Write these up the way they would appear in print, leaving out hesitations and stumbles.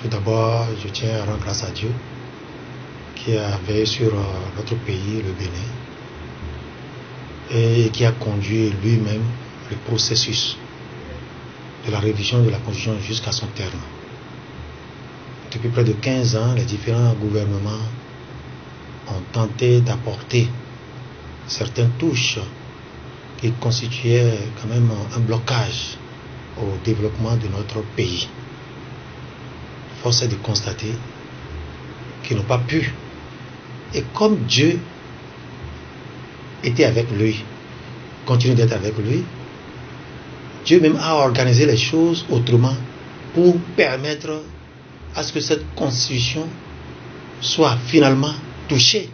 Tout d'abord, je tiens à rendre grâce à Dieu qui a veillé sur notre pays, le Bénin, et qui a conduit lui-même le processus de la révision de la Constitution jusqu'à son terme. Depuis près de 15 ans, les différents gouvernements ont tenté d'apporter certaines touches qui constituaient quand même un blocage au développement de notre pays. Force est de constater qu'ils n'ont pas pu. Et comme Dieu était avec lui, continue d'être avec lui, Dieu même a organisé les choses autrement pour permettre à ce que cette constitution soit finalement touchée.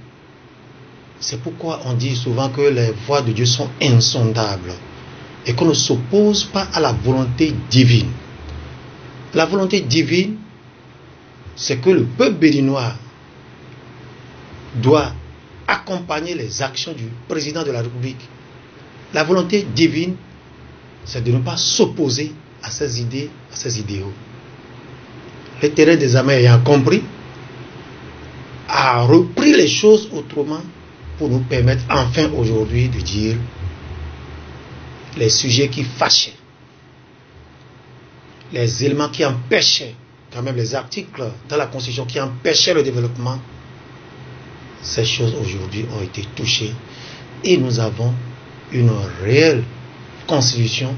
C'est pourquoi on dit souvent que les voies de Dieu sont insondables et qu'on ne s'oppose pas à la volonté divine. La volonté divine, c'est que le peuple béninois doit accompagner les actions du président de la République. La volonté divine, c'est de ne pas s'opposer à ses idées, à ses idéaux. Le terrain des armées ayant compris, a repris les choses autrement pour nous permettre enfin aujourd'hui de dire les sujets qui fâchaient, les éléments qui empêchaient, quand même les articles dans la Constitution qui empêchaient le développement. Ces choses aujourd'hui ont été touchées et nous avons une réelle constitution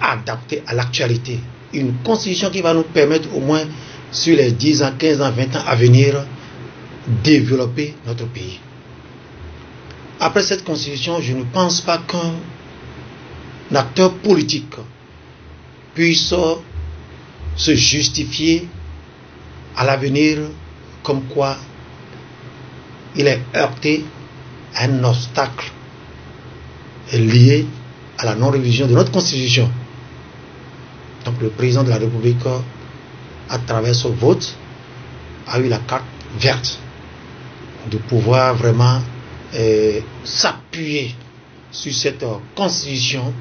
adaptée à l'actualité. Une constitution qui va nous permettre au moins sur les 10 ans, 15 ans, 20 ans à venir développer notre pays. Après cette constitution, je ne pense pas qu'un acteur politique puisse se justifier à l'avenir comme quoi il est heurté à un obstacle lié à la non-révision de notre constitution. Donc le président de la République, à travers ce vote, a eu la carte verte de pouvoir vraiment s'appuyer sur cette constitution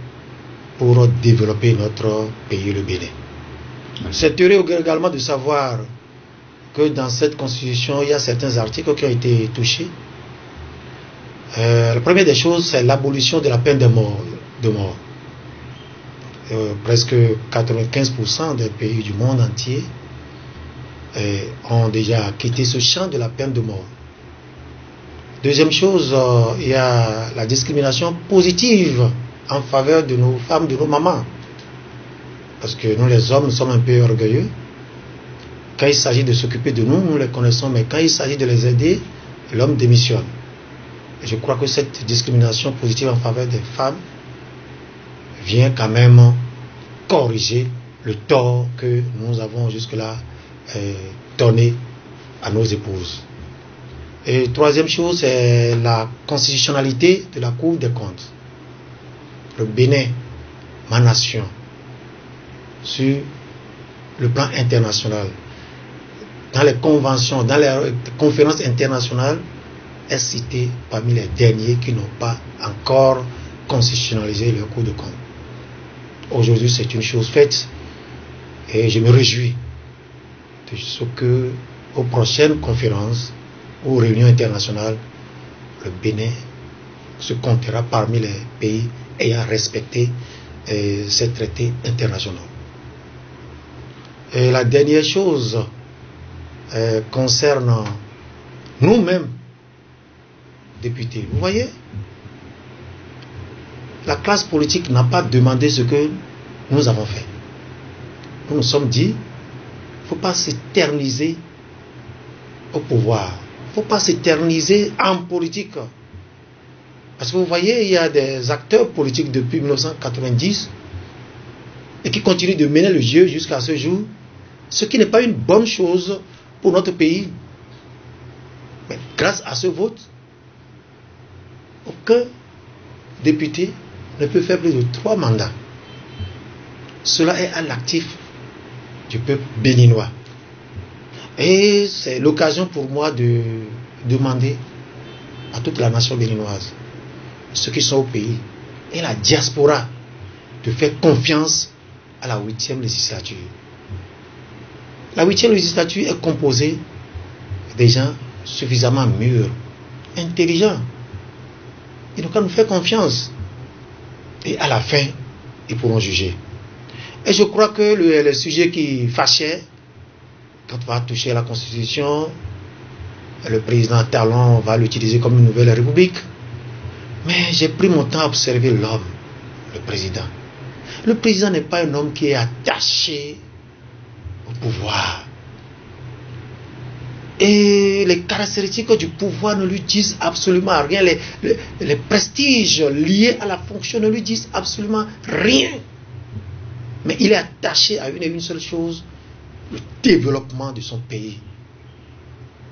pour développer notre pays, le Bénin. C'est heureux également de savoir que dans cette constitution, il y a certains articles qui ont été touchés. La première des choses, c'est l'abolition de la peine de mort. Presque 95% des pays du monde entier ont déjà quitté ce champ de la peine de mort. Deuxième chose, il y a la discrimination positive en faveur de nos femmes, de nos mamans. Parce que nous les hommes, nous sommes un peu orgueilleux. Quand il s'agit de s'occuper de nous, nous les connaissons, mais quand il s'agit de les aider, l'homme démissionne. Et je crois que cette discrimination positive en faveur des femmes vient quand même corriger le tort que nous avons jusque-là donné à nos épouses. Et troisième chose, c'est la constitutionnalité de la Cour des comptes. Le Bénin, ma nation, sur le plan international, dans les conventions, dans les conférences internationales, est cité parmi les derniers qui n'ont pas encore constitutionnalisé leur Cour de compte. Aujourd'hui, c'est une chose faite et je me réjouis de ce que, aux prochaines conférences, aux réunions internationales, le Bénin se comptera parmi les pays ayant respecté ces traités internationaux. Et la dernière chose concerne nous-mêmes, députés. Vous voyez, la classe politique n'a pas demandé ce que nous avons fait. Nous nous sommes dit, il ne faut pas s'éterniser au pouvoir. Il ne faut pas s'éterniser en politique. Parce que vous voyez, il y a des acteurs politiques depuis 1990 et qui continuent de mener le jeu jusqu'à ce jour, ce qui n'est pas une bonne chose pour notre pays. Mais grâce à ce vote, aucun député ne peut faire plus de 3 mandats. Cela est à l'actif du peuple béninois. Et c'est l'occasion pour moi de demander à toute la nation béninoise, ceux qui sont au pays, et la diaspora, de faire confiance à la 8e législature. La 8e législature est composée des gens suffisamment mûrs, intelligents. Ils n'ont qu'à nous faire confiance. Et à la fin, ils pourront juger. Et je crois que le sujet qui fâchait, quand on va toucher à la Constitution, le président Talon va l'utiliser comme une nouvelle république. Mais j'ai pris mon temps à observer l'homme, le président. Le président n'est pas un homme qui est attaché au pouvoir. Et les caractéristiques du pouvoir ne lui disent absolument rien. Les prestiges liés à la fonction ne lui disent absolument rien. Mais il est attaché à une seule chose, le développement de son pays.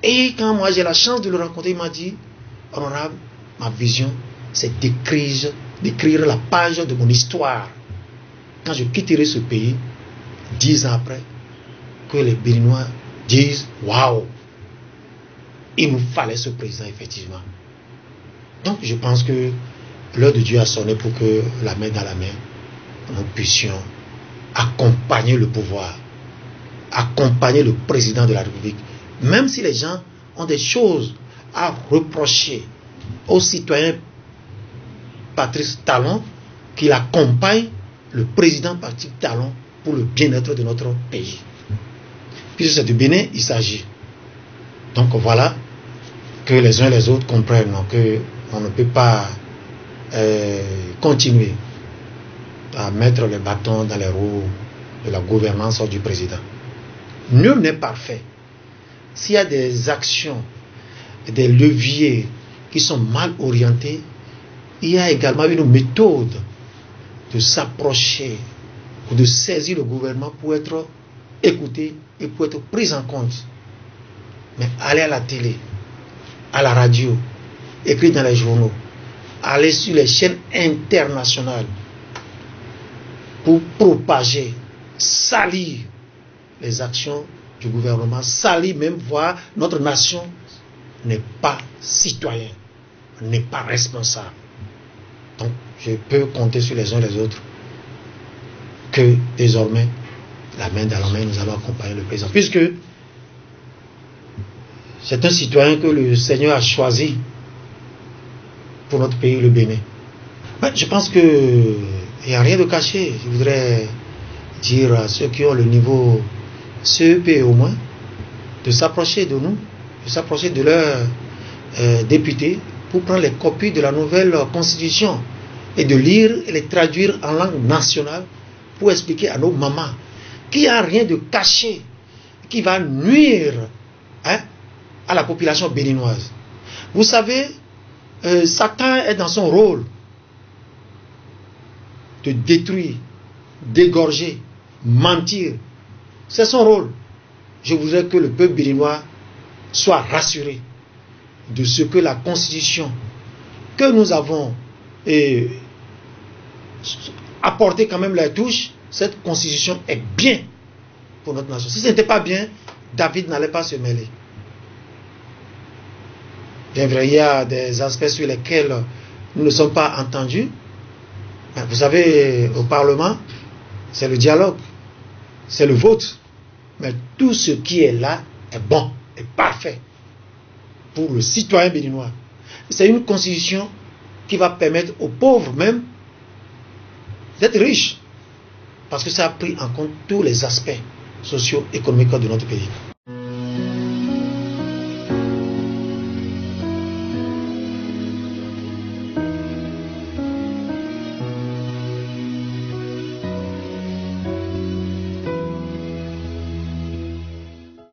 Et quand moi j'ai la chance de le rencontrer, il m'a dit, honorable, ma vision, c'est d'écrire la page de mon histoire. Quand je quitterai ce pays, 10 ans après, que les Béninois disent, waouh, il nous fallait ce président, effectivement. Donc, je pense que l'heure de Dieu a sonné pour que, la main dans la main, nous puissions accompagner le pouvoir, accompagner le président de la République. Même si les gens ont des choses à reprocher au citoyen Patrice Talon, qu'il accompagne le président Patrice Talon pour le bien-être de notre pays. Puisque c'est du Bénin, il s'agit. Donc voilà, que les uns et les autres comprennent qu'on ne peut pas continuer à mettre les bâtons dans les roues de la gouvernance du président. Nul n'est parfait. S'il y a des actions, des leviers qui sont mal orientés, il y a également une méthode de s'approcher ou de saisir le gouvernement pour être écouté et pour être pris en compte. Mais aller à la télé, à la radio, écrire dans les journaux, aller sur les chaînes internationales pour propager, salir les actions du gouvernement, salir même voir notre nation, n'est pas citoyen, n'est pas responsable. Donc je peux compter sur les uns et les autres que désormais, la main dans la main, nous allons accompagner le président. Puisque c'est un citoyen que le Seigneur a choisi pour notre pays, le Bénin. Mais je pense qu'il n'y a rien de caché. Je voudrais dire à ceux qui ont le niveau CEP au moins, de s'approcher de nous, de s'approcher de leurs députés pour prendre les copies de la nouvelle constitution et de lire et les traduire en langue nationale pour expliquer à nos mamans qu'il n'y a rien de caché qui va nuire à la population béninoise. Vous savez, Satan est dans son rôle de détruire, d'égorger, mentir. C'est son rôle. Je voudrais que le peuple béninois soit rassuré de ce que la constitution que nous avons apporté quand même la touche, cette constitution est bien pour notre nation. Si ce n'était pas bien, David n'allait pas se mêler. Bien vrai, il y a des aspects sur lesquels nous ne sommes pas entendus. Mais vous savez, au Parlement, c'est le dialogue, c'est le vote. Mais tout ce qui est là est bon, est parfait pour le citoyen béninois. C'est une constitution qui va permettre aux pauvres même d'être riches. Parce que ça a pris en compte tous les aspects socio-économiques de notre pays.